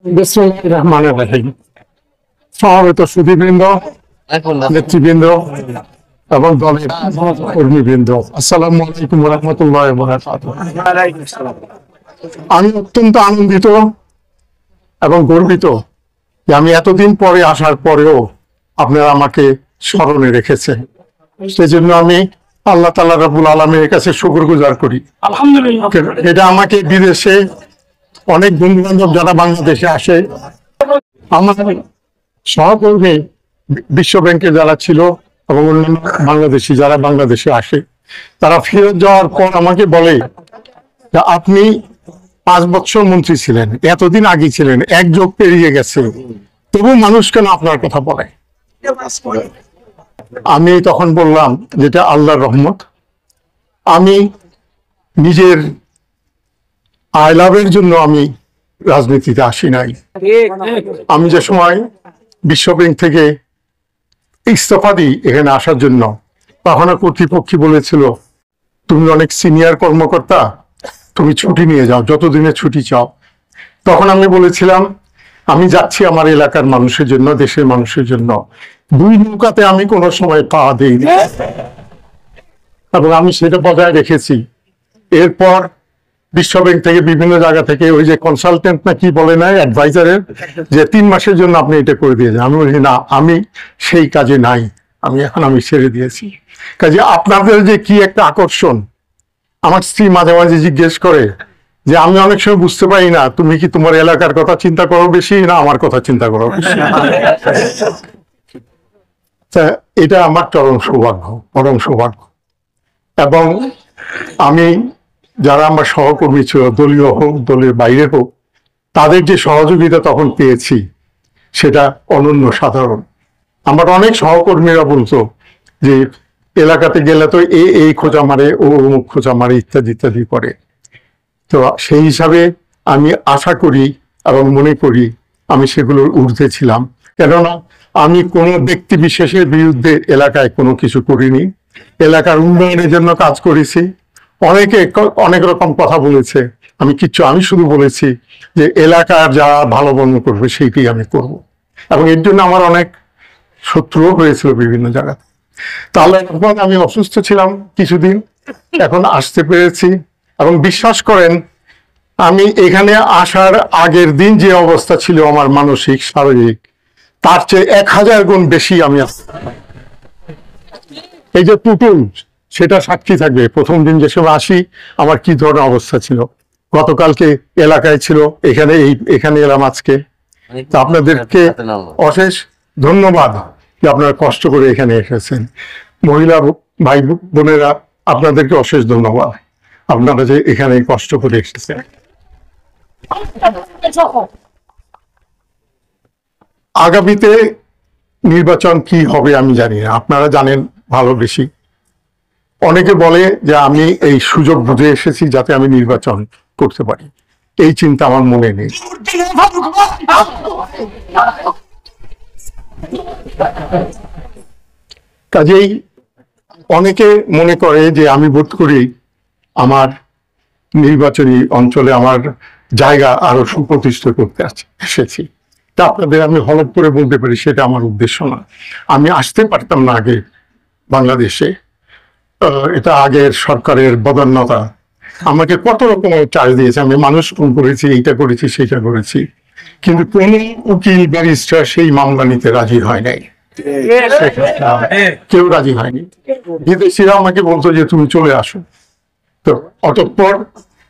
বিসমিল্লাহির রহমানির রহিম। সমবেত সুধীবৃন্দ, নেতৃবৃন্দ এবং দলের কর্মীবৃন্দ, আসসালামু আলাইকুম ওয়া রাহমাতুল্লাহি ওয়া বারাকাতুহু। আমি অত্যন্ত আনন্দিত এবং গর্বিত যে আমি এতদিন পরে আসার পরেও আপনারা আমাকে স্মরণে রেখেছেন। সেজন্য আমি আল্লাহ তাআলা রাব্বুল আলামিনের কাছে শুকরগুজার করি, আলহামদুলিল্লাহ। এটা আমাকে বিদেশে অনেক বন্ধু বান্ধব যারা বাংলাদেশে আসে, আমার সহকর্মী বিশ্ব ব্যাংকে যারা ছিল এবং অন্যান্য বাংলাদেশি যারা বাংলাদেশে আসে, তারা ফেরত যাওয়ার পর আমাকে বলে যে আপনি 5 বছর মন্ত্রী ছিলেন, এতদিন আগে ছিলেন, এক যুগ পেরিয়ে গেছে, তবু মানুষ কেন আপনার কথা বলে? আমি তখন বললাম যেটা আল্লাহর রহমত। আমি নিজের আয় লাভের জন্য আমি রাজনীতিতে আসি নাই। আমি যে সময় বিশ্ব ব্যাংক থেকে ইস্তফা দিই এখানে আসার জন্য, তখন কর্তৃপক্ষ বলেছিল তুমি অনেক সিনিয়র কর্মকর্তা, তুমি ছুটি নিয়ে যাও, যতদিনে ছুটি চাও। তখন আমি বলেছিলাম আমি যাচ্ছি আমার এলাকার মানুষের জন্য, দেশের মানুষের জন্য। 2 নৌকাতে আমি কোনো সময় পা দিইনি এবং আমি সেটা বজায় রেখেছি। এরপর বিশ্ব ব্যাংক থেকে বিভিন্ন জায়গা থেকে ওই যে কনসালটেন্ট না কি বলে না, অ্যাডভাইজারের, যে 3 মাসের জন্য আপনি এটা করে দিয়ে যান। আমি বলি না, আমি সেই কাজে নাই, আমি ছেড়ে দিয়েছি। কাজে আপনাদের যে কি একটা আকর্ষণ, আমার স্ত্রী মাঝে মাঝে জিজ্ঞেস করে যে আমি অনেক সময় বুঝতে পারি না তুমি কি তোমার এলাকার কথা চিন্তা করো বেশি না আমার কথা চিন্তা করো বেশি। এটা আমার চরম সৌভাগ্য, পরম সৌভাগ্য। এবং আমি যারা আমার সহকর্মী ছিল, দলীয় হোক দলের বাইরে হোক, তাদের যে সহযোগিতা তখন পেয়েছি সেটা অনন্য, সাধারণ। আমার অনেক সহকর্মীরা বলতো যে এলাকাতে গেলে তো এই খোঁজা মারে, ও অমুক খোঁজা মারে, ইত্যাদি ইত্যাদি করে। তো সেই হিসাবে আমি আশা করি এবং মনে করি আমি সেগুলোর ঊর্ধ্বে ছিলাম। কেননা আমি কোনো ব্যক্তি বিশেষের বিরুদ্ধে এলাকায় কোনো কিছু করিনি, এলাকার উন্নয়নের জন্য কাজ করেছি। অনেকে অনেক রকম কথা বলেছে, আমি শুধু বলেছি যে এলাকার যারা ভালো মন্দ করবে সেইটাই আমি করব। এবং এর জন্য আমার অনেক শত্রুও হয়েছিল বিভিন্ন জায়গাতে। তাহলে এখন আমি অসুস্থ ছিলাম কিছুদিন, এখন আসতে পেরেছি। এবং বিশ্বাস করেন আমি এখানে আসার আগের দিন যে অবস্থা ছিল আমার মানসিক শারীরিক, তার চেয়ে 1000 গুণ বেশি আমি এই যে টুটুল সেটা সাক্ষী থাকবে। প্রথম দিন যে সময় আসি আমার কি ধরনের অবস্থা ছিল, গতকালকে এলাকায় ছিল, এখানে এলাম আজকে। তা আপনাদেরকে অশেষ ধন্যবাদ যে আপনারা কষ্ট করে এখানে এসেছেন। মহিলা ভাই বোনেরা আপনাদেরকে অশেষ ধন্যবাদ, আপনারা যে এখানে কষ্ট করে এসেছেন। আগামীতে নির্বাচন কি হবে আমি জানি না, আপনারা জানেন ভালো বেশি। অনেকে বলে যে আমি এই সুযোগ বুঝে এসেছি যাতে আমি নির্বাচন করতে পারি, এই চিন্তা আমার মনে নেই। কাজেই অনেকে মনে করে যে আমি বোধ করি আমার নির্বাচনী অঞ্চলে আমার জায়গা আরো সুপ্রতিষ্ঠিত করতে এসেছি। তা আপনাদের আমি হলফ করে বলতে পারি সেটা আমার উদ্দেশ্য না। আমি আসতে পারতাম না আগে বাংলাদেশে, এটা আগের সরকারের বদান্যতা আমাকে কত রকমের চার্জ দিয়েছে। আমি মানুষ খুন করেছি, এইটা করেছি সেইটা করেছি, কিন্তু কোন উকিল ব্যারিস্টার সেই মামলা নিতে রাজি হয় নাই, কেউ রাজি হয়নি। বিদেশিরা আমাকে বলতো যে তুমি চলে আসো। তো অতঃপর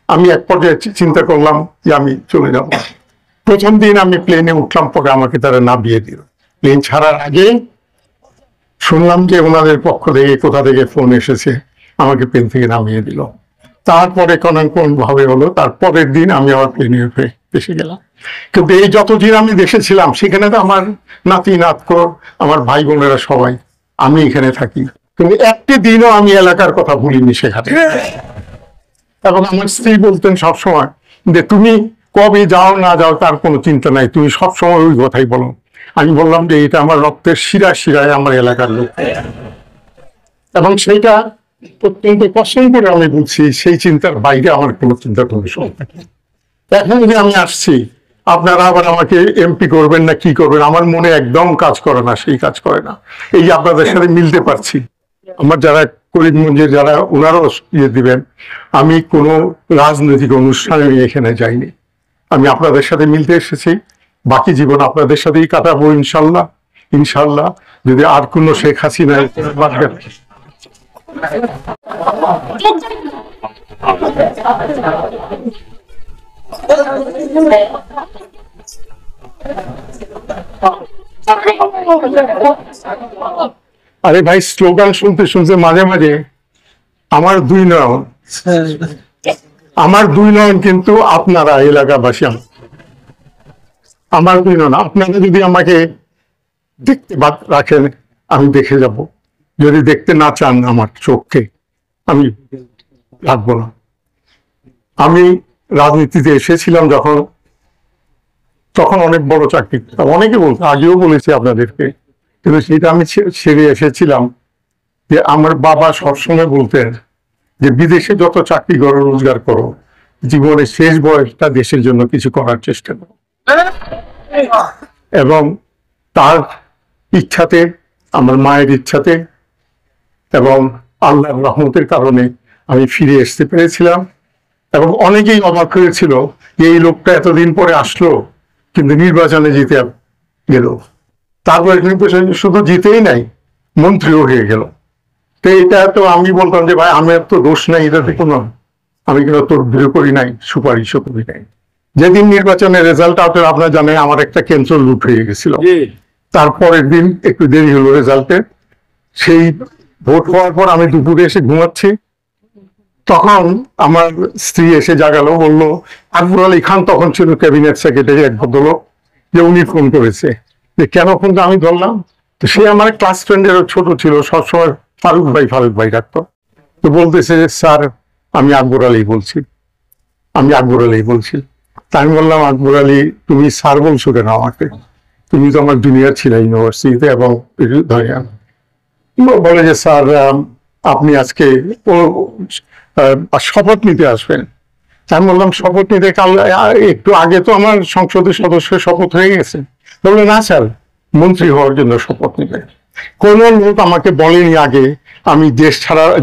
আমি এক পর্যায়ে চিন্তা করলাম যে আমি চলে যাব। প্রথম দিন আমি প্লেনে উঠলাম, পরে আমাকে তারা নামিয়ে দিল। প্লেন ছাড়ার আগে শুনলাম যে ওনাদের পক্ষ থেকে কোথা থেকে ফোন এসেছে, আমাকে প্লেন থেকে নামিয়ে দিল। তারপরে কোন ভাবে হলো, তারপরের দিন আমি আবার প্লেনে উঠে দেশে গেলাম। কিন্তু এই যতদিন আমি দেশে ছিলাম সেখানে তো আমার নাতি নাতকর, আমার ভাই বোনেরা সবাই, আমি এখানে থাকি, কিন্তু একটি দিনও আমি এলাকার কথা ভুলিনি সেখানে। এবং আমার স্ত্রী বলতেন সবসময় যে তুমি কবে যাও না যাও তার কোনো চিন্তা নাই, তুমি সবসময় ওই কথাই বলো। আমি বললাম যে এটা আমার রক্তের শিরায় শিরায় আমার এলাকার লোক, এবং সেইটা অত্যন্ত পছন্দ করে আমি বলছি, সেই চিন্তার বাইরে আমার কোনো চিন্তা কোনো সময়। এখন যে আমি আসছি আপনারা আবার আমাকে এমপি করবেন না কি করবেন, আমার মনে একদম কাজ করে না, সেই কাজ করে না। এই যে আপনাদের সাথে মিলতে পারছি, আমার যারা করিমগঞ্জের যারা ওনারাও ইয়ে দিবেন, আমি কোনো রাজনৈতিক অনুষ্ঠানে এখানে যাইনি, আমি আপনাদের সাথে মিলতে এসেছি। বাকি জীবন আপনাদের সাথেই কাটাবো ইনশাল্লাহ। ইনশাল্লাহ যদি আর কোনো শেখ হাসিনা আরে ভাই, স্লোগান শুনতে শুনতে মাঝে মাঝে আমার দুই নয়ন, আমার দুই নয়ন কিন্তু আপনারা এলাকাবাসী, আমার দুই নয়ন। আপনারা যদি আমাকে দেখতে রাখেন আমি দেখে যাব, যদি দেখতে না চান আমার চোখকে আমি রাখবো না। আমি রাজনীতিতে এসেছিলাম যখন, তখন অনেক বড় চাকরি করতাম, অনেকে বলতো, আগেও বলেছি আপনাদেরকে, কিন্তু সেটা আমি ছেড়ে এসেছিলাম। যে আমার বাবা সবসময় বলতেন যে বিদেশে যত চাকরি করো, রোজগার করো, জীবনের শেষ বয়সটা দেশের জন্য কিছু করার চেষ্টা করো। এবং তার ইচ্ছাতে, আমার মায়ের ইচ্ছাতে এবং আল্লাহর রহমতের কারণে আমি ফিরে আসতে পেরেছিলাম। এবং অনেকেই অবাক হয়েছিল যে এই লোকটা এতদিন পরে আসলো কিন্তু নির্বাচনে জিতে গেল, তারপরে শুধু জিতেই নাই, মন্ত্রীও হয়ে গেল। তো এটা তো আমি বলতাম যে ভাই আমার তো দোষ নাই এটাতে, কোনো আমি কিন্তু তোর বিরোধ করি নাই, সুপারিশও করি নাই। যেদিন নির্বাচনের রেজাল্ট আউট, আপনারা জানেন আমার একটা ক্যান্সার লুট হয়ে গেছিল, তারপরের দিন একটু দেরি হলো রেজাল্টে। সেই ভোট হওয়ার পর আমি দুপুরে এসে ঘুমাচ্ছি, তখন আমার স্ত্রী এসে জাগালো, বললো আকবর আলী খান, তখন ছিল ক্যাবিনেট সেক্রেটারি এক ভদ্রলোক, যে উনি ফোন করেছে। যে কেন ফোনটা আমি ধরলাম, তো সে আমার ক্লাস ফ্রেন্ডেরও ছোট ছিল, সবসময় ফারুক ভাই ডাকতো। তো বলতেছে স্যার আমি আকবর আলী বলছি, আমি আকবর আলী বলছি। তা আমি বললাম আকবর আলী তুমি স্যার বলছো কেন আমাকে, তুমি তো আমার জুনিয়র ছিলে ইউনিভার্সিটিতে। এবং বলে যে স্যার আপনি আজকে শপথ নিতে আসবেন। আমি বললাম শপথ নিতে কাল, একটু আগে তো আমার সংসদের সদস্যের শপথ হয়ে গেছে। বললেন না স্যার, মন্ত্রী হওয়ার জন্য শপথ নিবে। কোন লোক আমাকে বলেনি আগে, আমি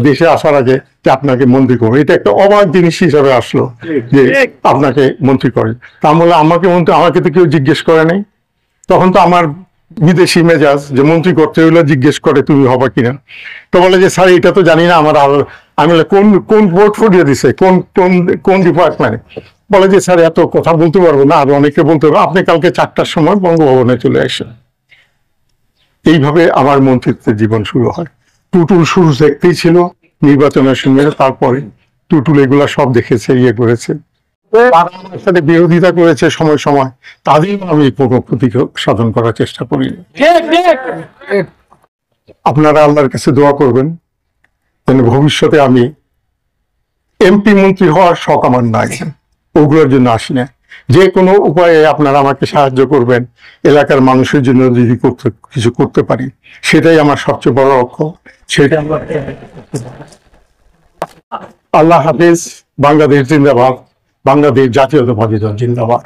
দেশে আসার আগে, যে আপনাকে মন্ত্রী করবো। এটা একটা অবাক জিনিস হিসাবে আসলো যে আপনাকে মন্ত্রী করে। তা বললে আমাকে তো কেউ জিজ্ঞেস করে নাই। তখন তো আমার বিদেশি মেজাজ, যে মন্ত্রী করতে হইলে জিজ্ঞেস করে তুমি হবা কিনা। তো বলে যে স্যার এটা তো জানি না আমার। আমি কোন কোন পোর্টফোলিও দিছে, কোন কোন কোন ডিপার্টমেন্টে। বলে যে স্যার এত কথা বলতে পারবো না, আর অনেকে বলতে পারবো, আপনি কালকে 4টার সময় বঙ্গভবনে চলে আসেন। এইভাবে আমার মন্ত্রিত্বের জীবন শুরু হয়। টুটুল শুরু দেখতেই ছিল নির্বাচনের সময়, তারপরে টুটুল এগুলা সব দেখেছে, ইয়ে করেছে, আমার সাথে বিরোধিতা করেছে সময় সময়, তাদের আমি কোনো ক্ষতি সাধন করার চেষ্টা করি। আপনারা আল্লাহর কাছে দোয়া করবেন যেন ভবিষ্যতে আমি এমপি মন্ত্রী হওয়ার শখ আমার নাই, ওগুলোর জন্য আসি না। যে কোনো উপায়ে আপনারা আমাকে সাহায্য করবেন, এলাকার মানুষের জন্য যদি কিছু করতে পারি, সেটাই আমার সবচেয়ে বড় লক্ষ্য। সেটা আল্লাহ হাফেজ। বাংলাদেশ জিন্দাবাদ, বাংলাদেশ জাতীয়তাবাদী দল জিন্দাবাদ।